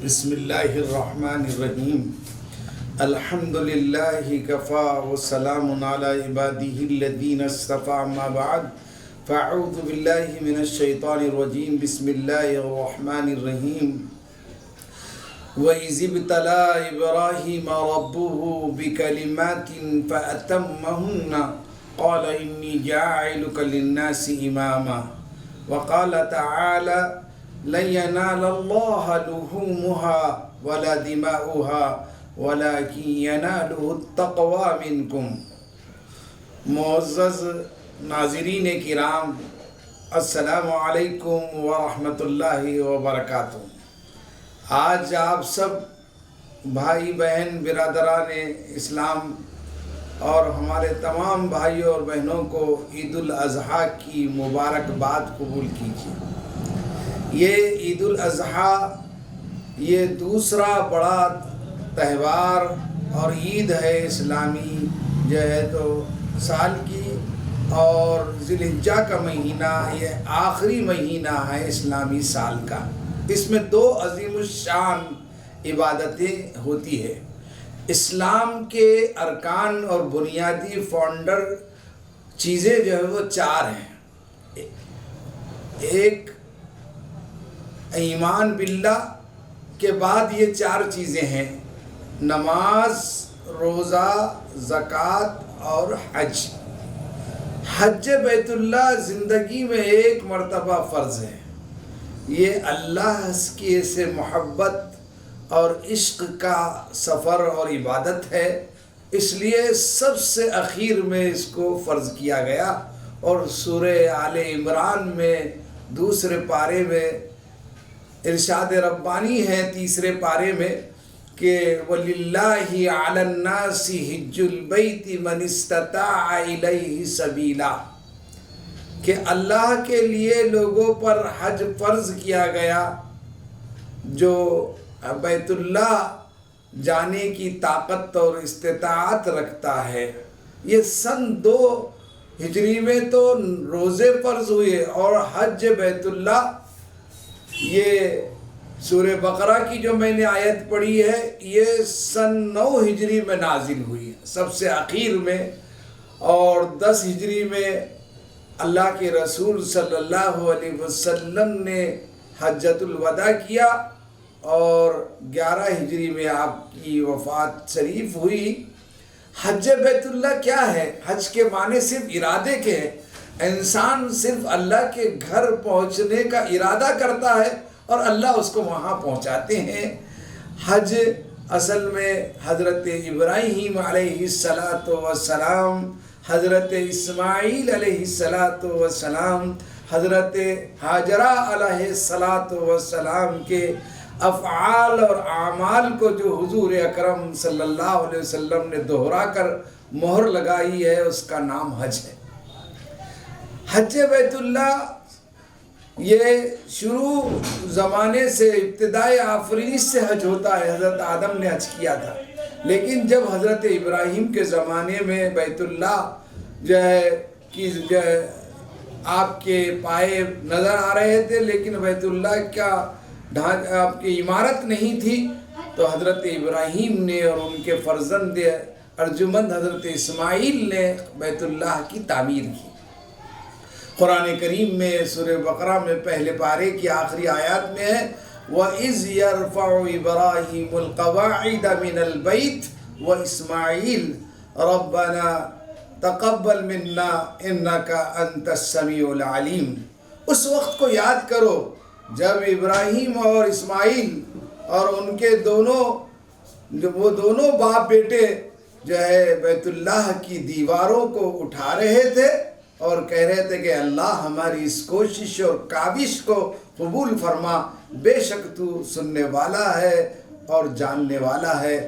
بسم اللہ الرحمن الرحیم الحمد للہ کفا وسلام علی عبادہ الذین اصطفیٰ اما بعد فاعوذ باللہ من الشیطان الرجیم بسم اللہ الرحمن الرحیم وَإِذِ ابْتَلَىٰ إِبْرَاهِيمَ رَبُّهُ بِكَلِمَاتٍ فَأَتَمَّهُنَّ قَالَ إِنِّي جَاعِلُكَ لِلنَّاسِ إِمَامًا وَقَالَ تَعَالَىٰ لَن يَنَالَ اللَّهَ لُحُومُهَا وَلَا دِمَاؤُهَا وَلَٰكِن يَنَالُهُ التَّقْوَىٰ مِنكُمْ۔ معزز ناظرین کرام، السلام علیکم ورحمۃ اللہ وبرکاتہ۔ آج آپ سب بھائی بہن برادران اسلام اور ہمارے تمام بھائیوں اور بہنوں کو عید الاضحیٰ کی مبارکباد قبول کیجیے۔ یہ عید الاضحیٰ یہ دوسرا بڑا تہوار اور عید ہے اسلامی جو ہے تو سال کی، اور ذی الحجہ کا مہینہ یہ آخری مہینہ ہے اسلامی سال کا۔ اس میں دو عظیم الشان عبادتیں ہوتی ہے۔ اسلام کے ارکان اور بنیادی فاؤنڈر چیزیں جو ہے وہ چار ہیں۔ ایک ایمان باللہ کے بعد یہ چار چیزیں ہیں: نماز، روزہ، زکوٰۃ اور حج۔ حج بیت اللہ زندگی میں ایک مرتبہ فرض ہے۔ یہ اللہ کی سے محبت اور عشق کا سفر اور عبادت ہے، اس لیے سب سے اخیر میں اس کو فرض کیا گیا۔ اور سورہ آل عمران میں دوسرے پارے میں ارشاد ربانی ہے، تیسرے پارے میں، کہ وَلِلَّهِ عَلَى النَّاسِ حِجُّ الْبَيْتِ مَنِ اسْتَطَاعَ إِلَيْهِ سَبِيلًا، کہ اللہ کے لیے لوگوں پر حج فرض کیا گیا جو بیت اللہ جانے کی طاقت اور استطاعت رکھتا ہے۔ یہ سن 2 ہجری میں تو روزے فرض ہوئے، اور حج بیت اللہ یہ سورہ بقرہ کی جو میں نے آیت پڑھی ہے یہ سن 9 ہجری میں نازل ہوئی سب سے اخیر میں، اور 10 ہجری میں اللہ کے رسول صلی اللہ علیہ وسلم نے حجۃ الوداع کیا، اور 11 ہجری میں آپ کی وفات شریف ہوئی۔ حج بیت اللہ کیا ہے؟ حج کے معنی صرف ارادے کے ہیں۔ انسان صرف اللہ کے گھر پہنچنے کا ارادہ کرتا ہے اور اللہ اس کو وہاں پہنچاتے ہیں۔ حج اصل میں حضرت ابراہیم علیہ السلام، حضرت اسماعیل علیہ السلام، حضرت ہاجرہ علیہ السلام کے افعال اور اعمال کو جو حضور اکرم صلی اللہ علیہ وسلم نے دہرا کر مہر لگائی ہے، اس کا نام حج ہے۔ حج بیت اللہ یہ شروع زمانے سے، ابتدائے آفرینش سے حج ہوتا ہے۔ حضرت آدم نے حج کیا تھا، لیکن جب حضرت ابراہیم کے زمانے میں بیت اللہ جو ہے آپ کے پائے نظر آ رہے تھے، لیکن بیت اللہ کا آپ کی عمارت نہیں تھی، تو حضرت ابراہیم نے اور ان کے فرزند ارجمند حضرت اسماعیل نے بیت اللہ کی تعمیر کی۔ قرآن کریم میں سورہ بقرہ میں پہلے پارے کی آخری آیات میں ہے وَإِذْ يَرْفَعُ إِبْرَاهِيمُ الْقَوَاعِدَ مِنَ الْبَيْتِ وَإِسْمَاعِيلُ رَبَّنَا تَقَبَّلْ مِنَّا إِنَّكَ أَنْتَ السَّمِيعُ الْعَلِيمُ۔ اس وقت کو یاد کرو جب ابراہیم اور اسماعیل اور ان کے وہ دونوں باپ بیٹے جو ہے بیت اللہ کی دیواروں کو اٹھا رہے تھے اور کہہ رہے تھے کہ اللہ ہماری اس کوشش اور کاوش کو قبول فرما، بے شک تو سننے والا ہے اور جاننے والا ہے۔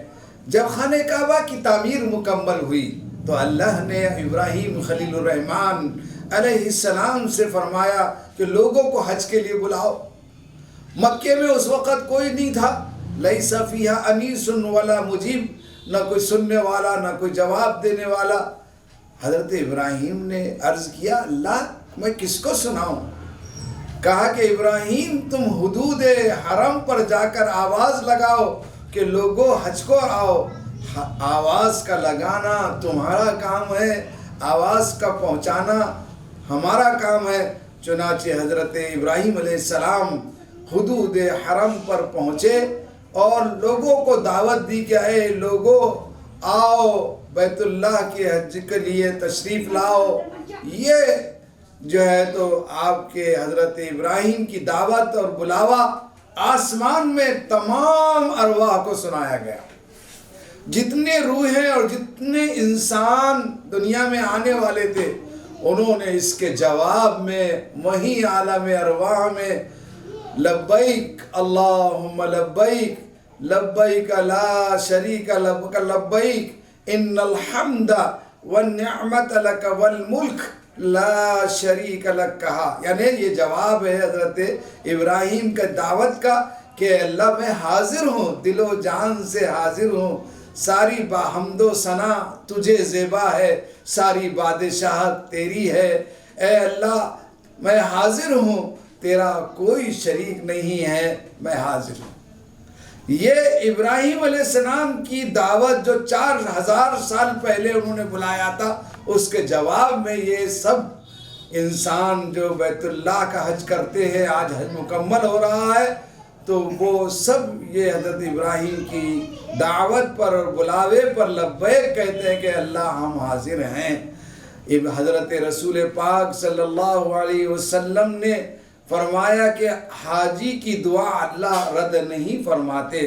جب خانہ کعبہ کی تعمیر مکمل ہوئی تو اللہ نے ابراہیم خلیل الرحمن علیہ السلام سے فرمایا کہ لوگوں کو حج کے لیے بلاؤ۔ مکے میں اس وقت کوئی نہیں تھا، لیس فیہا انیس ولا مجیب، نہ کوئی سننے والا نہ کوئی جواب دینے والا۔ حضرت ابراہیم نے عرض کیا اللہ میں کس کو سناؤں؟ کہا کہ ابراہیم تم حدود حرم پر جا کر آواز لگاؤ کہ لوگوں حج کو آؤ. آواز کا لگانا تمہارا کام ہے، آواز کا پہنچانا ہمارا کام ہے. چنانچہ حضرت ابراہیم علیہ السلام حدود حرم پر پہنچے اور لوگوں کو دعوت دی کہ اے لوگوں آؤ بیت اللہ کے حج کے لیے تشریف لاؤ. یہ جو ہے تو آپ کے حضرت ابراہیم کی دعوت اور بلاوا آسمان میں تمام ارواح کو سنایا گیا. جتنے روحیں اور جتنے انسان دنیا میں آنے والے تھے انہوں نے اس کے جواب میں وہیں عالم ارواح میں لبیک اللہم لبیک لبیک لا شریک لک لبیک ان الحمد والنعمت لک والملک لا شریک لک کہا. یعنی یہ جواب ہے حضرت ابراہیم کے دعوت کا کہ اللہ میں حاضر ہوں، دل و جان سے حاضر ہوں، ساری حمد و ثنا تجھے زیبا ہے، ساری بادشاہت تیری ہے. اے اللہ میں حاضر ہوں، تیرا کوئی شریک نہیں ہے، میں حاضر ہوں. یہ ابراہیم علیہ السلام کی دعوت جو 4000 سال پہلے انہوں نے بلایا تھا، اس کے جواب میں یہ سب انسان جو بیت اللہ کا حج کرتے ہیں، آج حج مکمل ہو رہا ہے، تو وہ سب یہ حضرت ابراہیم کی دعوت پر اور بلاوے پر لبیک کہتے ہیں کہ اللہ ہم حاضر ہیں. حضرت رسول پاک صلی اللہ علیہ وسلم نے فرمایا کہ حاجی کی دعا اللہ رد نہیں فرماتے،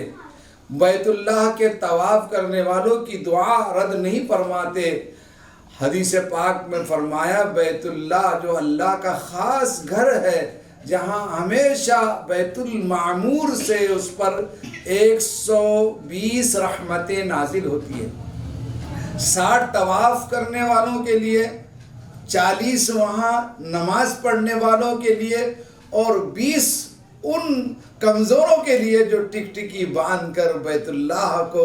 بیت اللہ کے طواف کرنے والوں کی دعا رد نہیں فرماتے. حدیث پاک میں فرمایا بیت اللہ جو اللہ کا خاص گھر ہے، جہاں ہمیشہ بیت المعمور سے اس پر 120 رحمتیں نازل ہوتی ہیں. 60 طواف کرنے والوں کے لیے، 40 وہاں نماز پڑھنے والوں کے لیے، اور 20 ان کمزوروں کے لیے جو ٹکٹکی باندھ کر بیت اللہ کو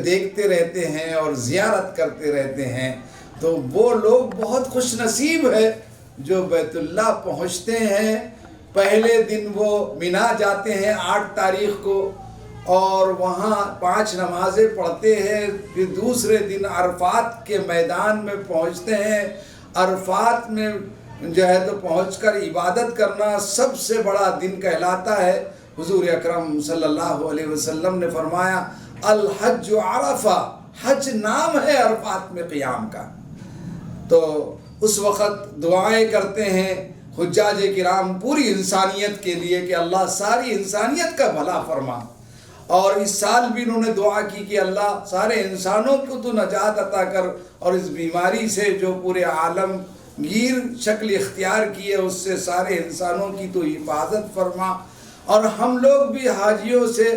دیکھتے رہتے ہیں اور زیارت کرتے رہتے ہیں. تو وہ لوگ بہت خوش نصیب ہے جو بیت اللہ پہنچتے ہیں. پہلے دن وہ مینا جاتے ہیں 8 تاریخ کو، اور وہاں 5 نمازیں پڑھتے ہیں. پھر دوسرے دن عرفات کے میدان میں پہنچتے ہیں. عرفات میں جو ہے تو پہنچ کر عبادت کرنا سب سے بڑا دن کہلاتا ہے. حضور اکرم صلی اللہ علیہ وسلم نے فرمایا الحج عرفہ، حج نام ہے عرفات میں قیام کا. تو اس وقت دعائیں کرتے ہیں حجاج کرام پوری انسانیت کے لیے کہ اللہ ساری انسانیت کا بھلا فرما. اور اس سال بھی انہوں نے دعا کی کہ اللہ سارے انسانوں کو تو نجات عطا کر، اور اس بیماری سے جو پورے عالم گیر شکل اختیار کی ہے اس سے سارے انسانوں کی تو حفاظت فرما. اور ہم لوگ بھی حاجیوں سے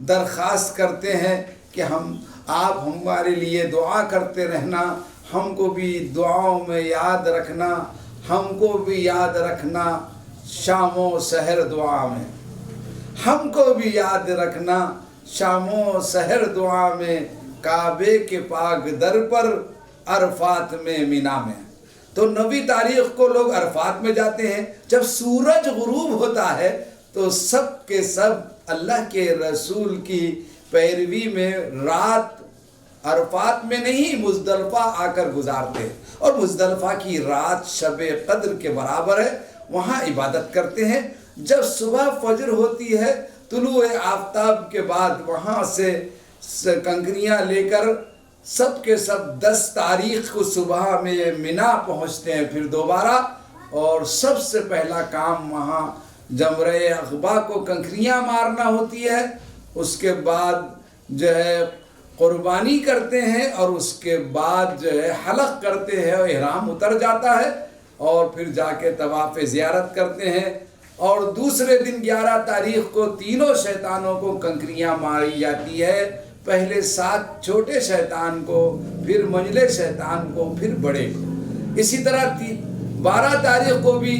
درخواست کرتے ہیں کہ آپ ہمارے لیے دعا کرتے رہنا، ہم کو بھی دعاؤں میں یاد رکھنا، ہم کو بھی یاد رکھنا شام و سحر دعا میں، ہم کو بھی یاد رکھنا شام و سحر دعا میں، کعبے کے پاک در پر عرفات میں مینا میں. تو 9 تاریخ کو لوگ عرفات میں جاتے ہیں. جب سورج غروب ہوتا ہے تو سب کے سب اللہ کے رسول کی پیروی میں رات عرفات میں نہیں مزدلفہ آ کر گزارتے ہیں، اور مزدلفہ کی رات شب قدر کے برابر ہے، وہاں عبادت کرتے ہیں. جب صبح فجر ہوتی ہے طلوع آفتاب کے بعد وہاں سے کنکریاں لے کر سب کے سب 10 تاریخ کو صبح میں مینا پہنچتے ہیں پھر دوبارہ. اور سب سے پہلا کام وہاں جمرہ عقبہ کو کنکریاں مارنا ہوتی ہے. اس کے بعد جو ہے قربانی کرتے ہیں، اور اس کے بعد جو ہے حلق کرتے ہیں اور احرام اتر جاتا ہے، اور پھر جا کے طواف زیارت کرتے ہیں. اور دوسرے دن 11 تاریخ کو تینوں شیطانوں کو کنکریاں ماری جاتی ہے. پہلے 7 چھوٹے شیطان کو، پھر منجلے شیطان کو، پھر بڑے کو. اسی طرح 12 تاریخ کو بھی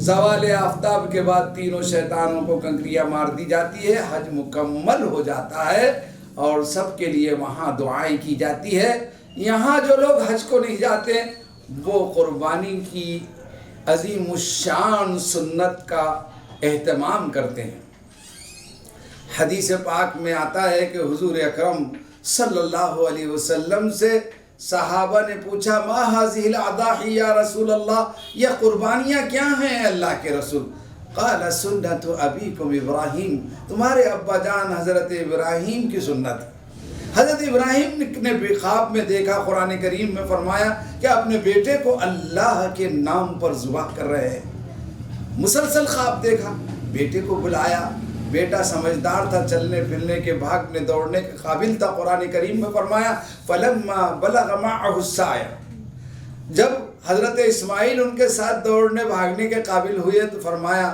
زوال آفتاب کے بعد تینوں شیطانوں کو کنکریاں مار دی جاتی ہے. حج مکمل ہو جاتا ہے اور سب کے لیے وہاں دعائیں کی جاتی ہے. یہاں جو لوگ حج کو نہیں جاتے وہ قربانی کی عظیم الشان سنت کا اہتمام کرتے ہیں۔ حدیث پاک میں آتا ہے کہ حضور اکرم صلی اللہ علیہ وسلم سے صحابہ نے پوچھا ما هذه الاضاحی یا رسول اللہ، یہ قربانیاں کیا ہیں اللہ کے رسول؟ قال سنت ابیکم ابراہیم، تمہارے ابا جان حضرت ابراہیم کی سنت۔ حضرت ابراہیم نے بھی خواب میں دیکھا، قرآن کریم میں فرمایا کہ اپنے بیٹے کو اللہ کے نام پر ذبح کر رہے ہیں۔ مسلسل خواب دیکھا، بیٹے کو بلایا، بیٹا سمجھدار تھا، چلنے پھرنے کے، بھاگنے دوڑنے کے قابل تھا۔ قرآن کریم میں فرمایا فَلَمَّا بَلَغَ مَعَهُ السَّعْيَ، جب حضرت اسماعیل ان کے ساتھ دوڑنے بھاگنے کے قابل ہوئے تو فرمایا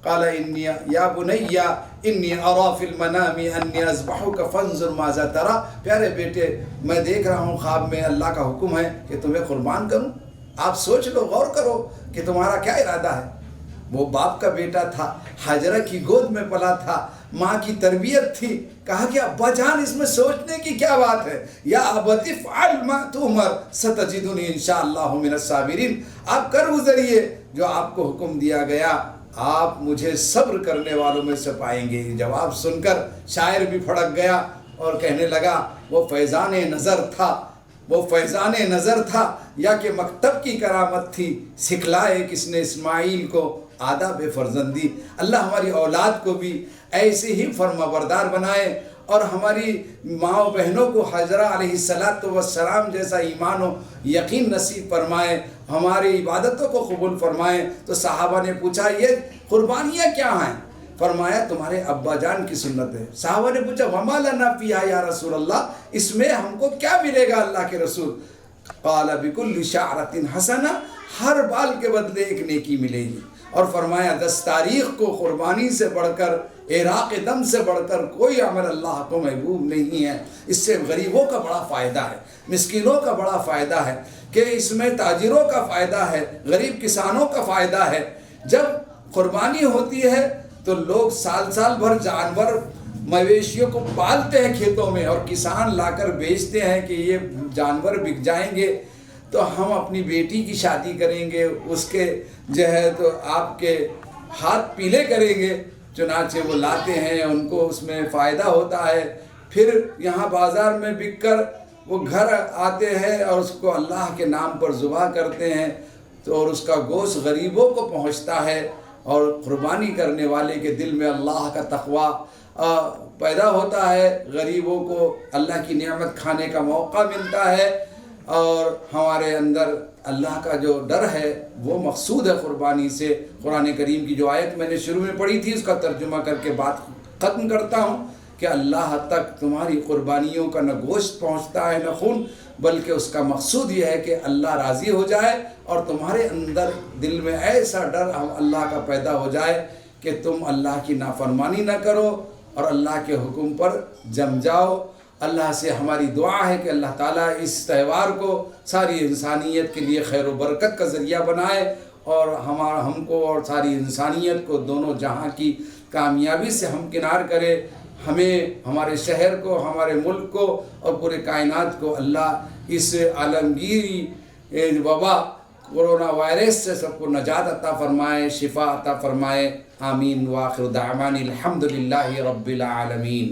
قال انی یا بنی انی ارا فی المنام انی اذبحک فانظر ماذا ترى، پیارے بیٹے میں دیکھ رہا ہوں خواب میں اللہ کا حکم ہے کہ تمہیں قربان کروں، آپ سوچ لو، غور کرو کہ تمہارا کیا ارادہ ہے۔ وہ باپ کا بیٹا تھا، ہاجرہ کی گود میں پلا تھا، ماں کی تربیت تھی، کہا کہ ابا جان اس میں سوچنے کی کیا بات ہے، یا ابت افعل ما تؤمر ستجدنی انشاءاللہ من الصابرین، آپ کر گزریے جو آپ کو حکم دیا گیا، آپ مجھے صبر کرنے والوں میں سے پائیں گے۔ جواب سن کر شاعر بھی پھڑک گیا اور کہنے لگا وہ فیضان نظر تھا، وہ فیضان نظر تھا یا کہ مکتب کی کرامت تھی، سکھلائے کس نے اسماعیل کو آداب فرزندی۔ اللہ ہماری اولاد کو بھی ایسے ہی فرما بردار بنائے اور ہماری ماں و بہنوں کو حضرہ علیہ السلام جیسا ایمان و یقین نصیب فرمائے، ہماری عبادتوں کو قبول فرمائے۔ تو صحابہ نے پوچھا یہ قربانیاں کیا ہیں؟ فرمایا تمہارے ابا جان کی سنت ہے۔ صحابہ نے پوچھا وما لنا فیہا یا رسول اللہ، اس میں ہم کو کیا ملے گا اللہ کے رسول؟ قال بکل شعرۃ حسنہ، ہر بال کے بدلے ایک نیکی ملے گی۔ اور فرمایا 10 تاریخ کو قربانی سے بڑھ کر، اراق دم سے بڑھ کر کوئی عمل اللہ کو محبوب نہیں ہے۔ اس سے غریبوں کا بڑا فائدہ ہے، مسکینوں کا بڑا فائدہ ہے، کہ اس میں تاجروں کا فائدہ ہے، غریب کسانوں کا فائدہ ہے۔ جب قربانی ہوتی ہے تو لوگ سال سال بھر جانور مویشیوں کو پالتے ہیں کھیتوں میں، اور کسان لا کر بیچتے ہیں کہ یہ جانور بک جائیں گے تو ہم اپنی بیٹی کی شادی کریں گے، اس کے جو ہے تو آپ کے ہاتھ پیلے کریں گے۔ چنانچہ وہ لاتے ہیں، ان کو اس میں فائدہ ہوتا ہے، پھر یہاں بازار میں بک کر وہ گھر آتے ہیں اور اس کو اللہ کے نام پر ذبح کرتے ہیں، تو اور اس کا گوشت غریبوں کو پہنچتا ہے، اور قربانی کرنے والے کے دل میں اللہ کا تقوی پیدا ہوتا ہے، غریبوں کو اللہ کی نعمت کھانے کا موقع ملتا ہے، اور ہمارے اندر اللہ کا جو ڈر ہے وہ مقصود ہے قربانی سے۔ قرآن کریم کی جو آیت میں نے شروع میں پڑھی تھی اس کا ترجمہ کر کے بات ختم کرتا ہوں کہ اللہ تک تمہاری قربانیوں کا نہ گوشت پہنچتا ہے نہ خون، بلکہ اس کا مقصود یہ ہے کہ اللہ راضی ہو جائے اور تمہارے اندر دل میں ایسا ڈر اللہ کا پیدا ہو جائے کہ تم اللہ کی نافرمانی نہ کرو اور اللہ کے حکم پر جم جاؤ۔ اللہ سے ہماری دعا ہے کہ اللہ تعالیٰ اس تہوار کو ساری انسانیت کے لیے خیر و برکت کا ذریعہ بنائے، اور ہم کو اور ساری انسانیت کو دونوں جہاں کی کامیابی سے ہمکنار کرے۔ ہمیں، ہمارے شہر کو، ہمارے ملک کو اور پورے کائنات کو اللہ اس عالمگیری وبا کورونا وائرس سے سب کو نجات عطا فرمائے، شفا عطا فرمائے، آمین۔ وآخر دعوانا الحمدللہ رب العالمین۔